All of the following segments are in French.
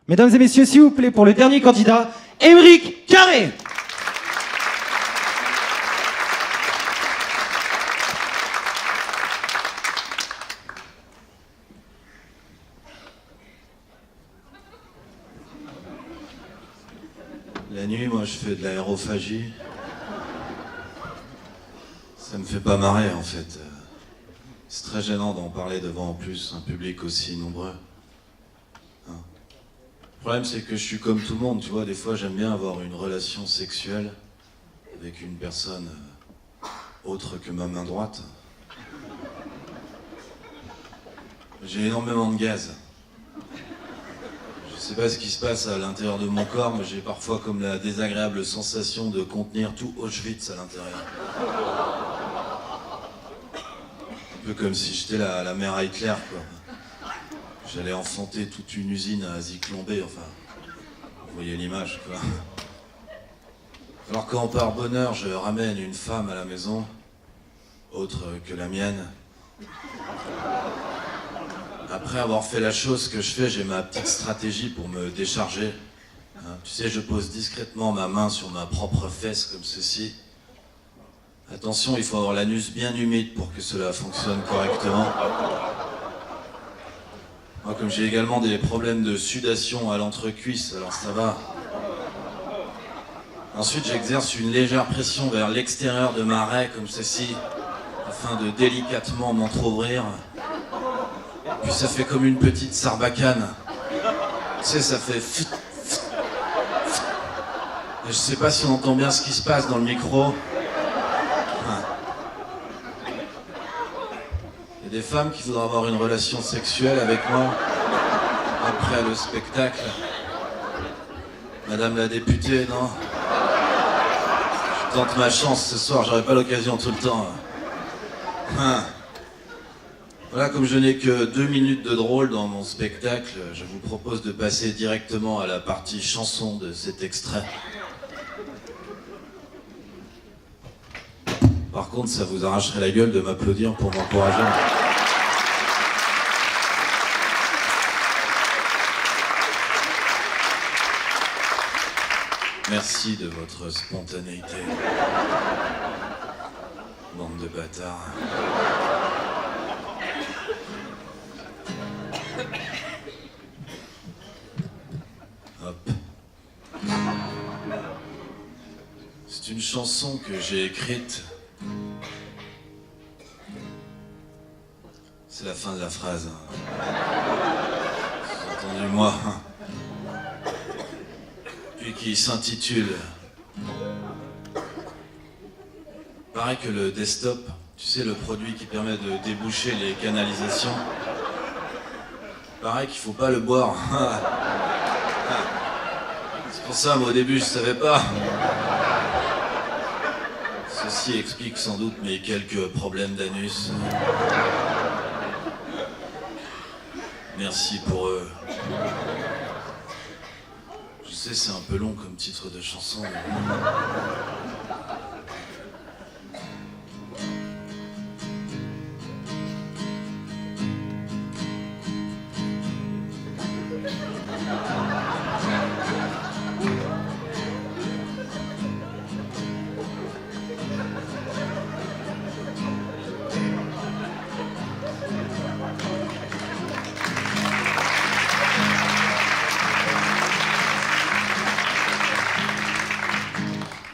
Mesdames et messieurs, s'il vous plaît, pour le dernier candidat, Émeric Carré. La nuit, moi, je fais de l'aérophagie. Ça me fait pas marrer, en fait. C'est très gênant d'en parler devant, en plus, un public aussi nombreux. Hein. Le problème, c'est que je suis comme tout le monde, tu vois. Des fois, j'aime bien avoir une relation sexuelle avec une personne autre que ma main droite. J'ai énormément de gaz. Je sais pas ce qui se passe à l'intérieur de mon corps, mais j'ai parfois comme la désagréable sensation de contenir tout Auschwitz à l'intérieur. Un peu comme si j'étais la mère à Hitler, quoi. J'allais enfanter toute une usine à Zyklon-B, enfin. Vous voyez l'image, quoi. Alors quand par bonheur je ramène une femme à la maison, autre que la mienne, après avoir fait la chose que je fais, j'ai ma petite stratégie pour me décharger. Hein, tu sais, je pose discrètement ma main sur ma propre fesse comme ceci. Attention, il faut avoir l'anus bien humide pour que cela fonctionne correctement. Moi, comme j'ai également des problèmes de sudation à l'entrecuisse, alors ça va. Ensuite, j'exerce une légère pression vers l'extérieur de ma raie comme ceci, afin de délicatement m'entrouvrir. Puis ça fait comme une petite sarbacane. Tu sais, ça fait... Et je sais pas si on entend bien ce qui se passe dans le micro. Il y a des femmes qui voudraient avoir une relation sexuelle avec moi après le spectacle. Madame la députée, non? Je tente ma chance ce soir, j'aurai pas l'occasion tout le temps. Voilà, comme je n'ai que 2 minutes de drôle dans mon spectacle, je vous propose de passer directement à la partie chanson de cet extrait. Par contre, ça vous arracherait la gueule de m'applaudir pour m'encourager. Merci de votre spontanéité. Bande de bâtards. Hop. C'est une chanson que j'ai écrite. C'est la fin de la phrase. Vous avez entendu moi. Puis qui s'intitule... Paraît que le desktop, tu sais, le produit qui permet de déboucher les canalisations, pareil qu'il faut pas le boire. C'est pour ça, moi au début je savais pas. Ceci explique sans doute mes quelques problèmes d'anus. Merci pour eux. Je sais, c'est un peu long comme titre de chanson. Mais...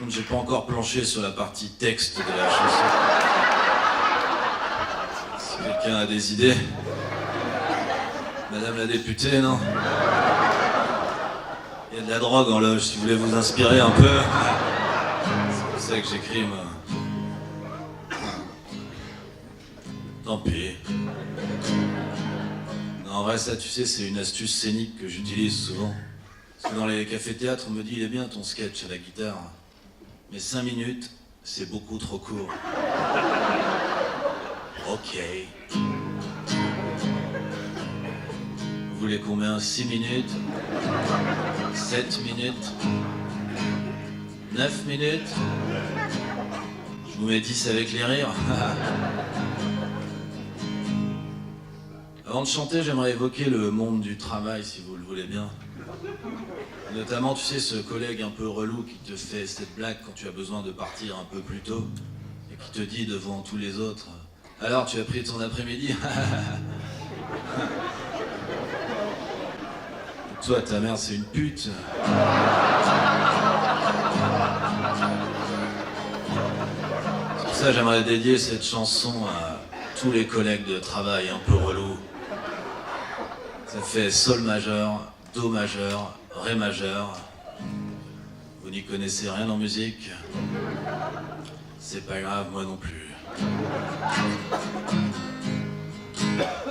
J'ai pas encore planché sur la partie texte de la chanson. Si quelqu'un a des idées. Madame la députée, non? Il y a de la drogue en loge, si vous voulez vous inspirer un peu. C'est pour ça que j'écris, moi. Tant pis. Non, en vrai, ça, tu sais, c'est une astuce scénique que j'utilise souvent. Parce que dans les cafés-théâtres, on me dit, il est bien ton sketch à la guitare. Mais 5 minutes, c'est beaucoup trop court. Ok. Vous voulez combien? 6 minutes? 7 minutes? 9 minutes? Je vous mets 10 avec les rires. Avant de chanter, j'aimerais évoquer le monde du travail, si vous le voulez bien. Notamment, tu sais, ce collègue un peu relou qui te fait cette blague quand tu as besoin de partir un peu plus tôt et qui te dit devant tous les autres « Alors, tu as pris ton après-midi ?» Toi, ta mère, c'est une pute. C'est pour ça que j'aimerais dédier cette chanson à tous les collègues de travail un peu relous. Ça fait sol majeur, do majeur, ré majeur. Vous n'y connaissez rien en musique? C'est pas grave, moi non plus.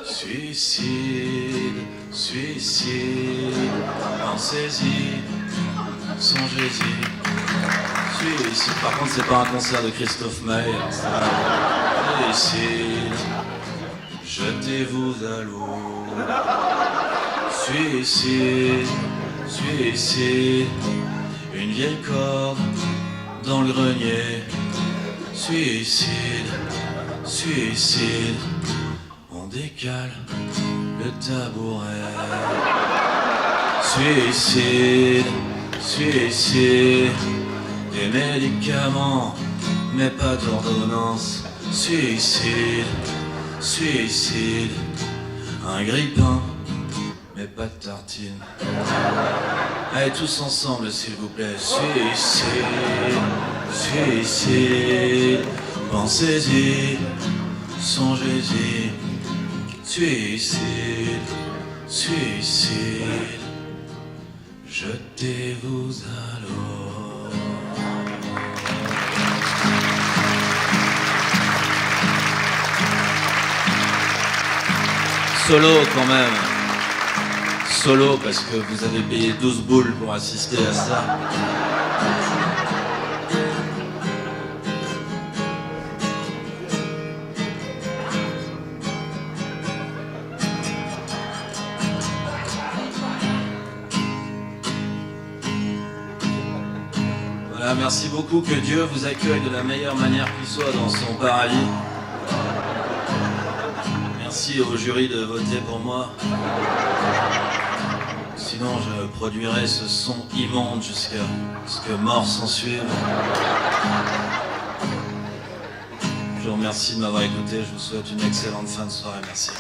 Suicide, suicide, pensez-y, songez-y. Suicide, par contre c'est pas un concert de Christophe Maé, ça. Suicide, jetez-vous à l'eau. Suicide, suicide, une vieille corde dans le grenier. Suicide, suicide, on décale le tabouret. Suicide, suicide, des médicaments, mais pas d'ordonnance. Suicide, suicide, un grille-pain, mais pas de tartine. Allez tous ensemble s'il vous plaît. Suicide, suicide, pensez-y, songez-y. Suicide, suicide, jetez-vous à l'eau. Solo quand même. Solo parce que vous avez payé 12 boules pour assister à ça. Voilà, merci beaucoup, que Dieu vous accueille de la meilleure manière qu'il soit dans son paradis. Merci au jury de voter pour moi. Sinon, je produirais ce son immonde jusqu'à ce que mort s'en suive. Je vous remercie de m'avoir écouté. Je vous souhaite une excellente fin de soirée. Merci.